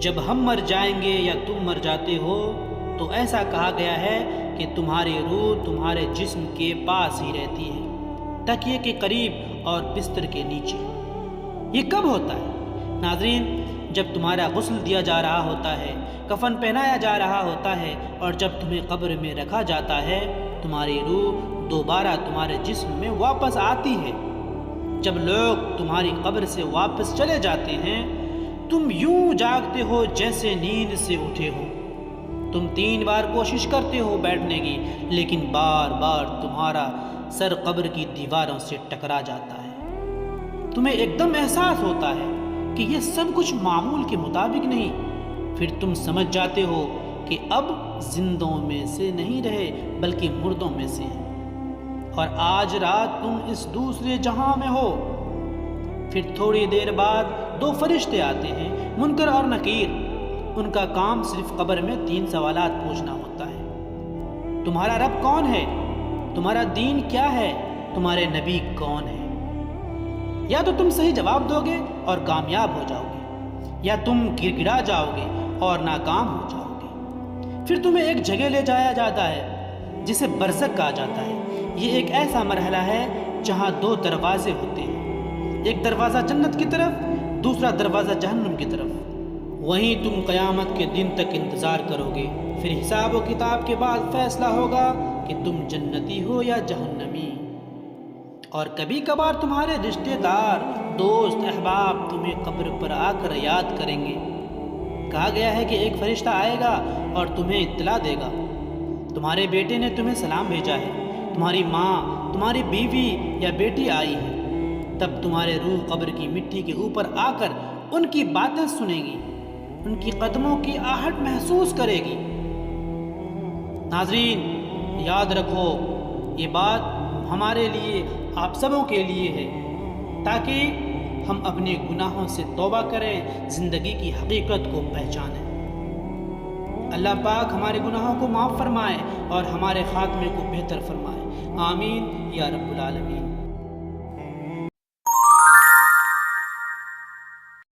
جب ہم مر جائیں گے یا تم مر جاتے ہو تو ایسا کہا گیا ہے کہ تمہاری روح تمہارے جسم کے پاس ہی رہتی ہے، تکیے کے قریب اور بستر کے نیچے۔ یہ کب ہوتا ہے؟ ناظرین، جب تمہارا غسل دیا جا رہا ہوتا ہے، کفن پہنایا جا رہا ہوتا ہے، اور جب تمہیں قبر میں رکھا جاتا ہے، تمہاری روح دوبارہ تمہارے جسم میں واپس آتی ہے۔ جب لوگ تمہاری قبر سے واپس چلے جاتے ہیں، تم یوں جاگتے ہو جیسے نیند سے اٹھے ہو۔ تم 3 بار کوشش کرتے ہو بیٹھنے کی، لیکن بار بار تمہارا سر قبر کی دیواروں سے ٹکرا جاتا ہے۔ تمہیں ایک دم احساس ہوتا ہے کہ یہ سب کچھ معمول کے مطابق نہیں۔ پھر تم سمجھ جاتے ہو کہ اب زندوں میں سے نہیں رہے بلکہ مردوں میں سے ہیں، اور آج رات تم اس دوسرے جہاں میں ہو۔ پھر تھوڑی دیر بعد 2 فرشتے آتے ہیں، منکر اور نکیر۔ ان کا کام صرف قبر میں 3 سوالات پوچھنا ہوتا ہے۔ تمہارا رب کون ہے؟ تمہارا دین کیا ہے؟ تمہارے نبی کون ہے؟ یا تو تم صحیح جواب دو گے اور کامیاب ہو جاؤ گے، یا تم گر گڑا جاؤ گے اور ناکام ہو جاؤ گے۔ پھر تمہیں ایک جگہ لے جایا جاتا ہے جسے برزخ کہا جاتا ہے۔ یہ ایک ایسا مرحلہ ہے جہاں 2 دروازے ہوتے ہیں، ایک دروازہ جنت کی طرف، دوسرا دروازہ جہنم کی طرف۔ وہیں تم قیامت کے دن تک انتظار کرو گے۔ پھر حساب و کتاب کے بعد فیصلہ ہوگا کہ تم جنتی ہو یا جہنمی۔ اور کبھی کبھار تمہارے رشتہ دار، دوست، احباب تمہیں قبر پر آ کر یاد کریں گے۔ کہا گیا ہے کہ ایک فرشتہ آئے گا اور تمہیں اطلاع دے گا، تمہارے بیٹے نے تمہیں سلام بھیجا ہے، تمہاری ماں، تمہاری بیوی یا بیٹی آئی ہے۔ تب تمہارے روح قبر کی مٹی کے اوپر آ کر ان کی باتیں سنے گی، ان کی قدموں کی آہٹ محسوس کرے گی۔ ناظرین، یاد رکھو، یہ بات ہمارے لیے، آپ سبوں کے لیے ہے، تاکہ ہم اپنے گناہوں سے توبہ کریں، زندگی کی حقیقت کو پہچانیں۔ اللہ پاک ہمارے گناہوں کو معاف فرمائے اور ہمارے خاتمے کو بہتر فرمائے۔ آمین یا رب العالمین۔